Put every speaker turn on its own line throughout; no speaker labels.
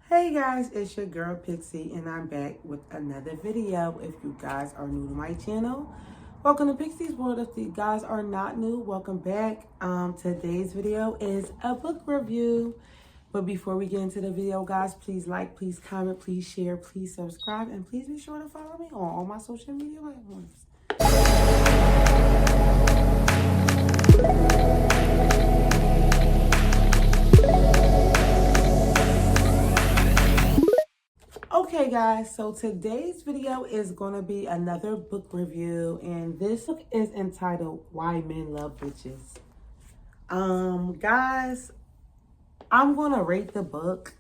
Hey guys, it's your girl Pixie and I'm back with another video. If you guys are new to my channel, welcome to Pixie's World. If you guys are not new, welcome back. Today's video is a book review. But before we get into the video, guys, please like, please comment, please share, please subscribe, and please be sure to follow me on all my social media platforms. Okay guys, so today's video is going to be another book review, and this book is entitled Why Men Love Bitches. Guys, I'm going to rate the book.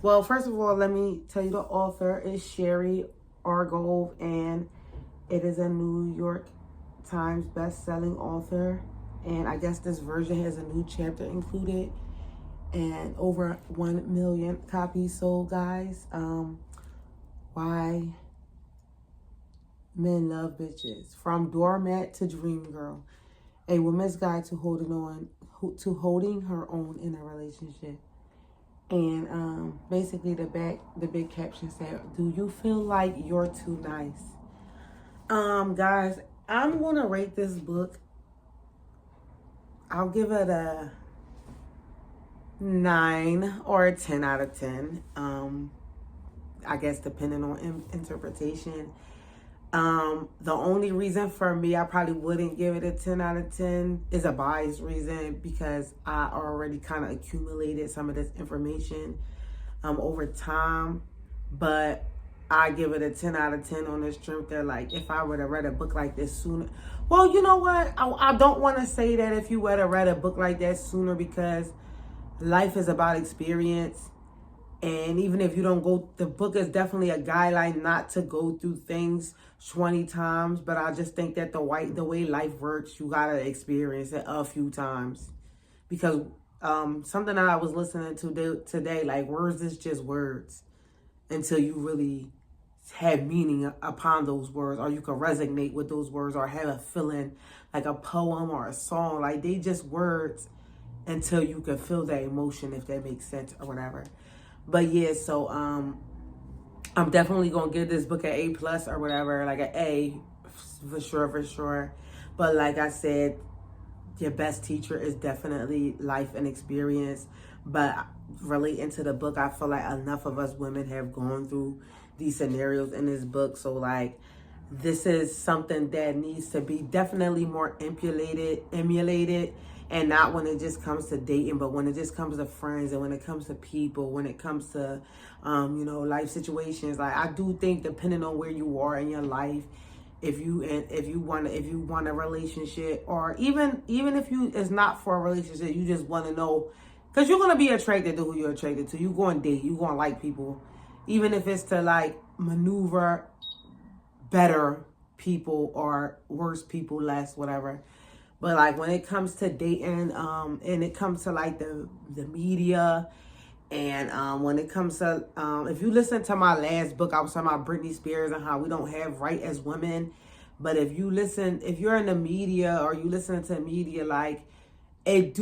Well, first of all, let me tell you the author is Sherry Argove, and it is a New York Times best-selling author, and I guess this version has a new chapter included and over 1 million copies sold, guys. Why Men Love Bitches. From Doormat to Dream Girl. A woman's guide to holding her own in a relationship. And basically the big caption said, "Do you feel like you're too nice?" Guys, I'm gonna rate this book. I'll give it a 9 or a 10 out of 10. I guess depending on interpretation. The only reason for me I probably wouldn't give it a 10 out of 10 is a biased reason, because I already kind of accumulated some of this information over time. But I give it a 10 out of 10 on the strength that, like, if I would have read a book like this sooner. Well, you know what? I don't want to say that if you would have read a book like that sooner, because life is about experience. And even if you don't go, the book is definitely a guideline not to go through things 20 times. But I just think that the way life works, you got to experience it a few times. Because something that I was listening to today, like, words is just words until you really have meaning upon those words, or you can resonate with those words, or have a feeling like a poem or a song. Like, they just words until you can feel that emotion, if that makes sense or whatever. But yeah, so I'm definitely gonna give this book an A+ or whatever, like an A for sure. But like I said, your best teacher is definitely life and experience. But relating to the book, I feel like enough of us women have gone through these scenarios in this book. So like, this is something that needs to be definitely more emulated. And not when it just comes to dating, but when it just comes to friends, and when it comes to people, when it comes to, life situations. Like, I do think, depending on where you are in your life, if you want a relationship, or even if it's not for a relationship, you just want to know, because you're gonna be attracted to who you're attracted to. You go on date, you gonna like people, even if it's to like maneuver better people or worse people, less, whatever. But like, when it comes to dating, and it comes to like the media, and when it comes to, if you listen to my last book, I was talking about Britney Spears and how we don't have right as women. But if you're in the media, or you listen to media, like, it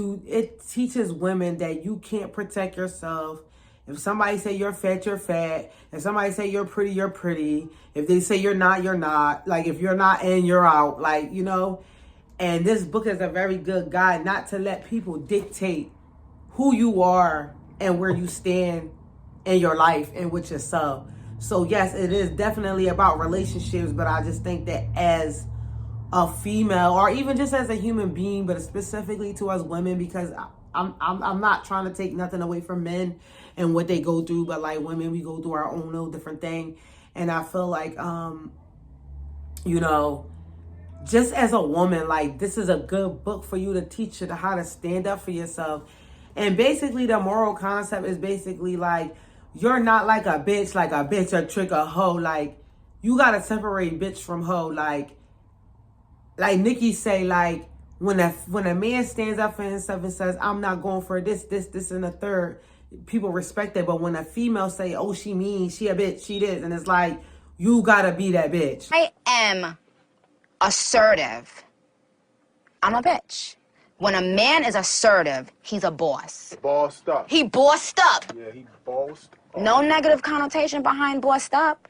teaches women that you can't protect yourself. If somebody say you're fat, you're fat. If somebody say you're pretty, you're pretty. If they say you're not, you're not. Like, if you're not in, you're out. Like, And this book is a very good guide not to let people dictate who you are and where you stand in your life and with yourself. So yes, it is definitely about relationships, but I just think that as a female, or even just as a human being, but specifically to us women, because I'm not trying to take nothing away from men and what they go through, but like, women, we go through our own little different thing. And I feel like, just as a woman, like, this is a good book for you to teach you how to stand up for yourself. And basically, the moral concept is basically like, you're not like a bitch, a trick, a hoe. Like, you gotta separate bitch from hoe. Like Nikki say, like, when a man stands up for himself and says, "I'm not going for this, and the third," people respect it. But when a female say, "Oh, she mean, she a bitch, she this," and it's like, you gotta be that bitch.
I am assertive. I'm a bitch. When a man is assertive, he's a boss.
Bossed up.
He bossed up.
Yeah, he bossed
No negative connotation behind bossed up,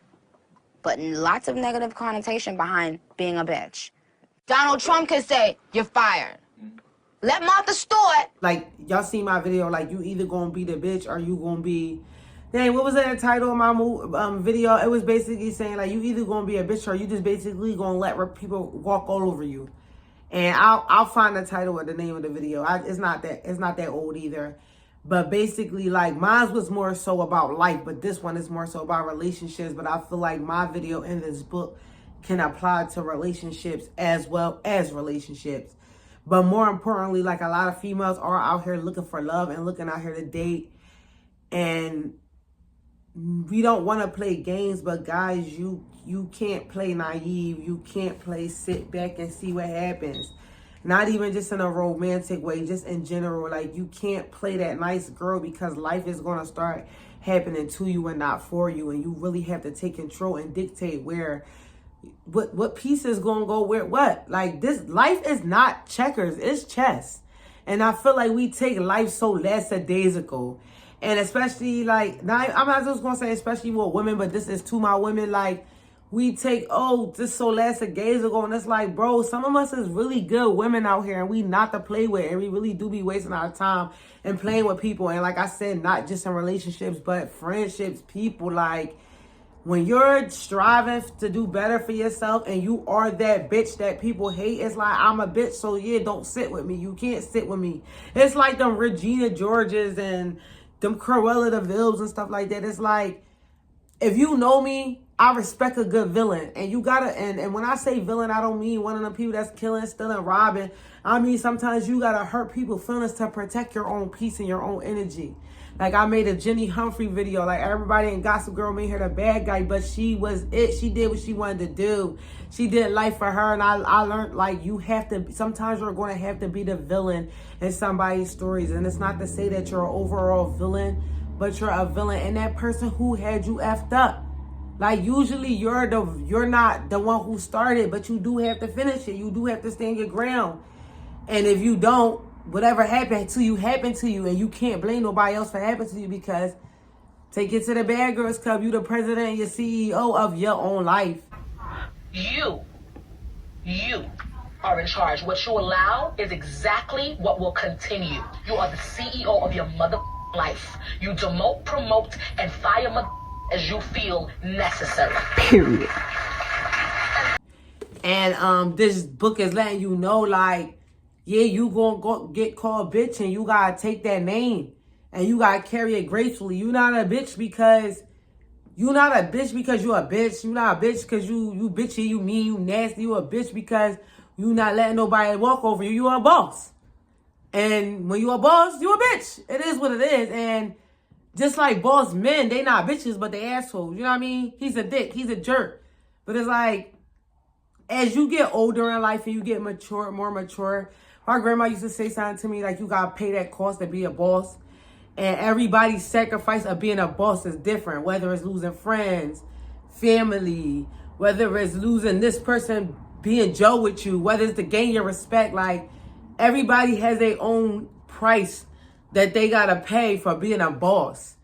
but lots of negative connotation behind being a bitch. Donald Trump could say, you're fired. Let Martha Stewart.
Like, y'all see my video, like, you either gonna be the bitch or you gonna be... Dang, what was that title of my video? It was basically saying, like, you either gonna be a bitch or you just basically gonna let people walk all over you. And I'll find the title of the name of the video. It's not that old either. But basically, like, mine was more so about life, but this one is more so about relationships. But I feel like my video in this book can apply to relationships as well as relationships. But more importantly, like, a lot of females are out here looking for love and looking out here to date. And we don't want to play games, but guys, you can't play naive. You can't play sit back and see what happens. Not even just in a romantic way, just in general. Like, you can't play that nice girl, because life is going to start happening to you and not for you. And you really have to take control and dictate what piece is going to go where what. Like, this life is not checkers, it's chess. And I feel like we take life so lackadaisical. And especially, like, now I'm not just going to say especially with women, but this is to my women. Like, we take, this so lackadaisical. And it's like, bro, some of us is really good women out here, and we not to play with. And we really do be wasting our time and playing with people. And like I said, not just in relationships, but friendships, people. Like, when you're striving to do better for yourself and you are that bitch that people hate, it's like, I'm a bitch, so yeah, don't sit with me. You can't sit with me. It's like them Regina Georges and them Cruella de Vil's and stuff like that. It's like, if you know me, I respect a good villain. And you gotta, and when I say villain, I don't mean one of them people that's killing, stealing, robbing. I mean, sometimes you gotta hurt people's feelings to protect your own peace and your own energy. Like, I made a Jenny Humphrey video. Like, everybody in Gossip Girl made her the bad guy, but she was it. She did what she wanted to do. She did life for her. And I learned, like, you have to, sometimes you're going to have to be the villain in somebody's stories. And it's not to say that you're an overall villain, but you're a villain and that person who had you effed up. Like, usually you're not the one who started, but you do have to finish it. You do have to stand your ground. And if you don't, whatever happened to you, and you can't blame nobody else for happening to you, because take it to the Bad Girls Club, you the president and your CEO of your own life.
You are in charge. What you allow is exactly what will continue. You are the CEO of your mother life. You demote, promote, and fire mother as you feel necessary.
Period. And this book is letting you know, like, yeah, you gonna go get called bitch, and you gotta take that name and you gotta carry it gracefully. You're not a bitch because you're a bitch. You're not a bitch because you bitchy, you mean, you nasty. You a bitch because you not letting nobody walk over you. You a boss. And when you a boss, you a bitch. It is what it is. And just like boss men, they not bitches, but they assholes. You know what I mean? He's a dick. He's a jerk. But it's like, as you get older in life and you get more mature, my grandma used to say something to me like, you gotta pay that cost to be a boss. And everybody's sacrifice of being a boss is different. Whether it's losing friends, family, whether it's losing this person being Joe with you, whether it's to gain your respect. Like, everybody has their own price that they gotta pay for being a boss.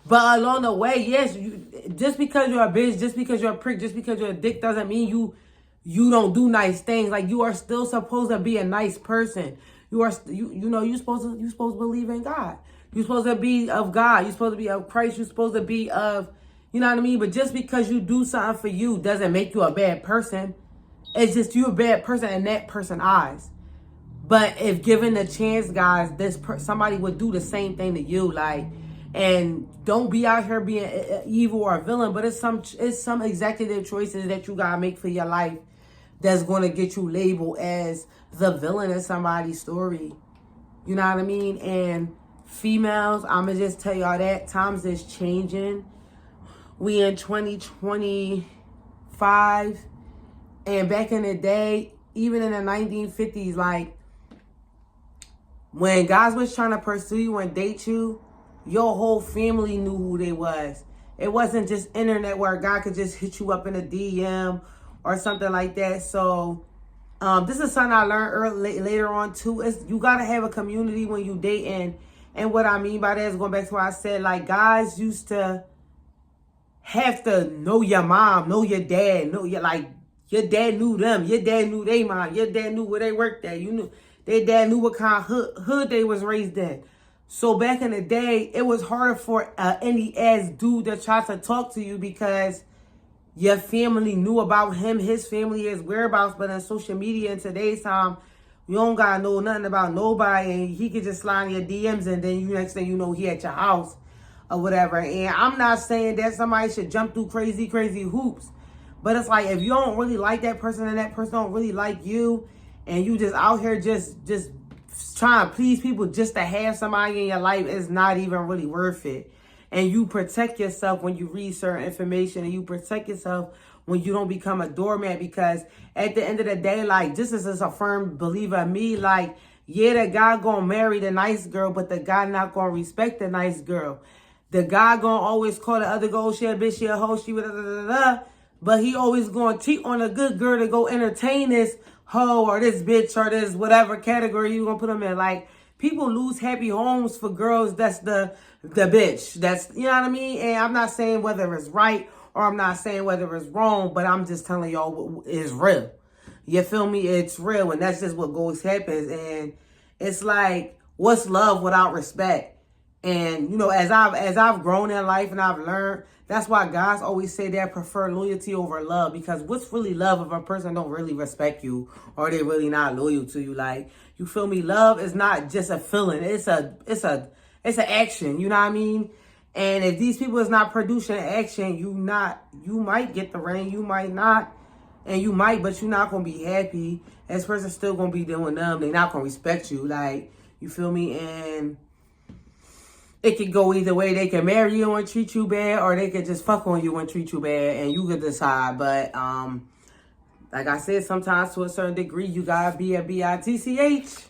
But along the way, yes, just because you're a bitch, just because you're a prick, just because you're a dick, doesn't mean you don't do nice things. Like, you are still supposed to be a nice person. You're supposed to believe in God. You're supposed to be of God. You're supposed to be of Christ. You're supposed to be of, you know what I mean? But just because you do something for you doesn't make you a bad person. It's just you're a bad person in that person's eyes. But if given the chance, guys, somebody would do the same thing to you. Like, and don't be out here being evil or a villain, but it's some executive choices that you gotta make for your life that's going to get you labeled as the villain in somebody's story. You know what I mean? And females, I'm going to just tell y'all that times is changing. We in 2025. And back in the day, even in the 1950s, like, when guys was trying to pursue you and date you, your whole family knew who they was. It wasn't just internet where a guy could just hit you up in a DM or something like that. So this is something I learned later on too. Is you gotta have a community when you dating, And what I mean by that is going back to what I said, like, guys used to have to know your mom, know your dad, know your, like, your dad knew them, your dad knew their mom, your dad knew where they worked at, you knew, their dad knew what kind of hood they was raised in. So back in the day, it was harder for any ass dude to try to talk to you because your family knew about him, his family, his whereabouts. But in social media in today's time, you don't gotta know nothing about nobody, and he could just slide in your DMs, and then you next thing you know, he at your house or whatever. And I'm not saying that somebody should jump through crazy hoops, but it's like, if you don't really like that person and that person don't really like you, and you just out here just trying to please people just to have somebody in your life, is not even really worth it. And you protect yourself when you read certain information, and you protect yourself when you don't become a doormat, because at the end of the day, like, this is just a firm believer of me, like, yeah, the guy gonna marry the nice girl, but the guy not gonna respect the nice girl. The guy gonna always call the other girl, she a bitch, she a hoe, she but he always gonna cheat on a good girl to go entertain this hoe or this bitch or this whatever category you gonna put them in. Like, people lose happy homes for girls that's the bitch. That's, you know what I mean? And I'm not saying whether it's right or I'm not saying whether it's wrong, but I'm just telling y'all what is real. You feel me? It's real, and that's just what goes happens. And it's like, what's love without respect? And, you know, as I've grown in life and I've learned, that's why guys always say they prefer loyalty over love, because what's really love if a person don't really respect you or they really not loyal to you? Like, you feel me? Love is not just a feeling. It's an action, you know what I mean? And if these people is not producing action, you might get the ring, you might not, and you might, but you're not going to be happy. This person's still going to be doing them. They're not going to respect you. Like, you feel me? And it could go either way. They can marry you and treat you bad, or they could just fuck on you and treat you bad, and you could decide. But like I said, sometimes to a certain degree, you gotta be a bitch.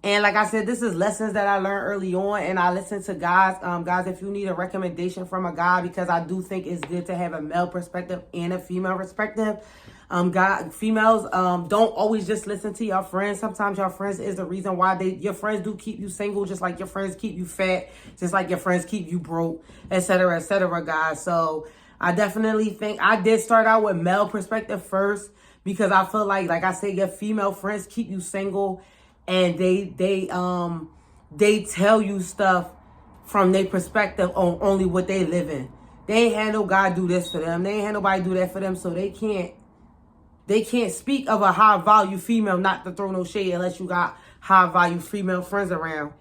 And like I said, this is lessons that I learned early on, and I listen to guys. Guys, if you need a recommendation from a guy, because I do think it's good to have a male perspective and a female perspective. Females, don't always just listen to your friends. Sometimes your friends is the reason why your friends do keep you single, just like your friends keep you fat, just like your friends keep you broke, etc., guys. So I definitely think I did start out with male perspective first, because I feel like I said, your female friends keep you single, and they tell you stuff from their perspective on only what they live in. They ain't had no guy do this for them. They ain't had nobody do that for them, so they can't speak of a high value female, not to throw no shade, unless you got high value female friends around.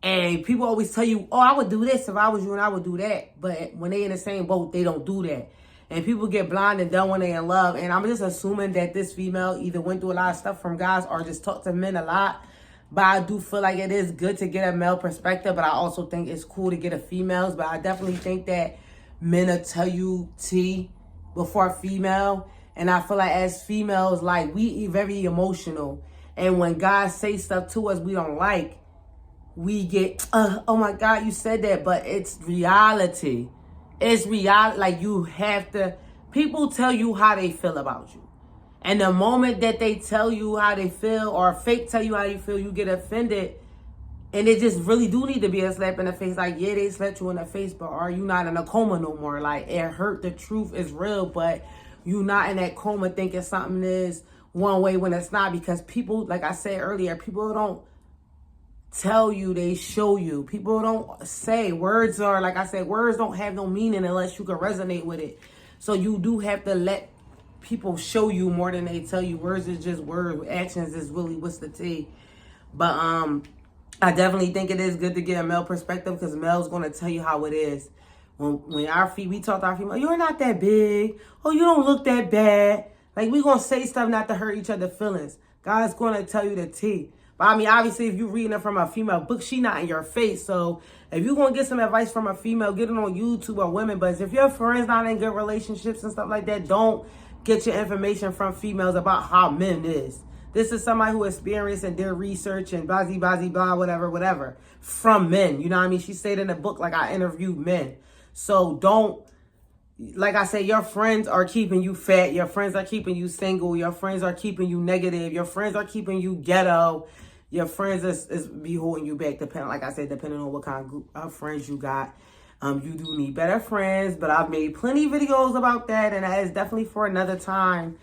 And people always tell you, oh, I would do this if I was you, and I would do that. But when they in the same boat, they don't do that. And people get blind and dumb when they in love. And I'm just assuming that this female either went through a lot of stuff from guys or just talked to men a lot. But I do feel like it is good to get a male perspective. But I also think it's cool to get a female's. But I definitely think that men will tell you T before female. And I feel like as females, like, we very emotional. And when guys say stuff to us we don't like, we get, oh my God, you said that. But it's reality. It's reality. Like, you have to, people tell you how they feel about you. And the moment that they tell you how they feel, or fake tell you how you feel, you get offended. And it just really do need to be a slap in the face. Like, yeah, they slapped you in the face, but are you not in a coma no more? Like, it hurt. The truth is real, but you not in that coma thinking something is one way when it's not. Because people, like I said earlier, people don't tell you, they show you. People don't say. Words are, like I said, words don't have no meaning unless you can resonate with it. So you do have to let people show you more than they tell you. Words is just words. Actions is really what's the tea. But I definitely think it is good to get a male perspective, because male's going to tell you how it is. When we talk to our female, you're not that big. Oh, you don't look that bad. Like, we going to say stuff not to hurt each other's feelings. God's going to tell you the tea. But I mean, obviously, if you're reading it from a female book, she not in your face. So if you're going to get some advice from a female, get it on YouTube or women. But if your friends not in good relationships and stuff like that, don't get your information from females about how men is. This is somebody who experienced and did research and blah, whatever, from men. You know what I mean? She said in the book, like, I interviewed men. So don't, like I said, your friends are keeping you fat. Your friends are keeping you single. Your friends are keeping you negative. Your friends are keeping you ghetto. Your friends is be holding you back, depending, like I said, depending on what kind of group of friends you got. You do need better friends, but I've made plenty videos about that, and that is definitely for another time.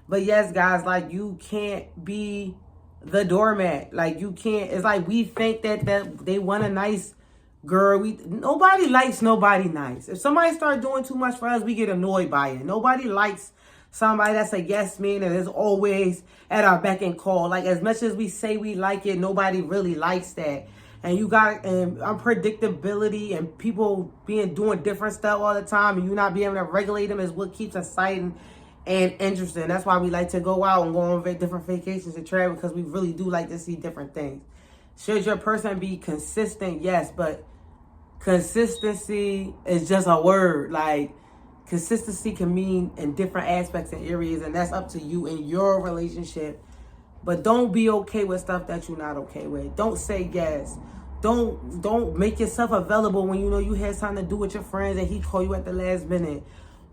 But yes, guys, like, you can't be the doormat. Like, you can't. It's like we think that they want a nice girl. Nobody likes nobody nice. If somebody starts doing too much for us, we get annoyed by it. Nobody likes somebody that's a yes man and is always at our beck and call. Like, as much as we say we like it, nobody really likes that. And you got unpredictability and people doing different stuff all the time, and you not being able to regulate them is what keeps exciting and interesting. That's why we like to go out and go on different vacations and travel, because we really do like to see different things. Should your person be consistent? Yes, but consistency is just a word. Like, consistency can mean in different aspects and areas, and that's up to you in your relationship. But don't be okay with stuff that you're not okay with. Don't say yes. Don't make yourself available when you know you had something to do with your friends and he call you at the last minute.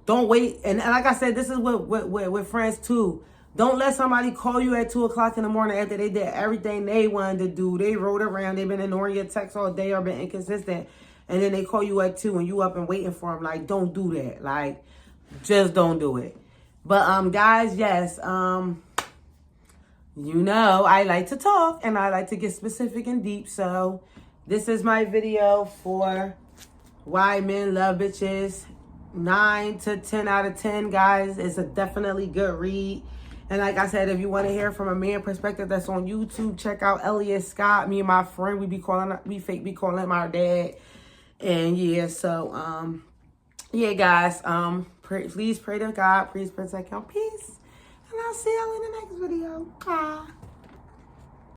Don't wait. And like I said, this is with friends too. Don't let somebody call you at 2 o'clock in the morning after they did everything they wanted to do. They rode around. They've been ignoring your texts all day or been inconsistent. And then they call you at 2 and you up and waiting for them. Like, don't do that. Like, just don't do it. But guys, yes, you know, I like to talk and I like to get specific and deep. So this is my video for why men love bitches. 9 to 10 out of 10, guys. It's a definitely good read. And like I said, if you want to hear from a man perspective that's on YouTube, check out Elliot Scott. Me and my friend, we be calling him our dad. And yeah, so yeah, guys, please pray to God, please protect your peace. And I'll see y'all in the next video. Bye.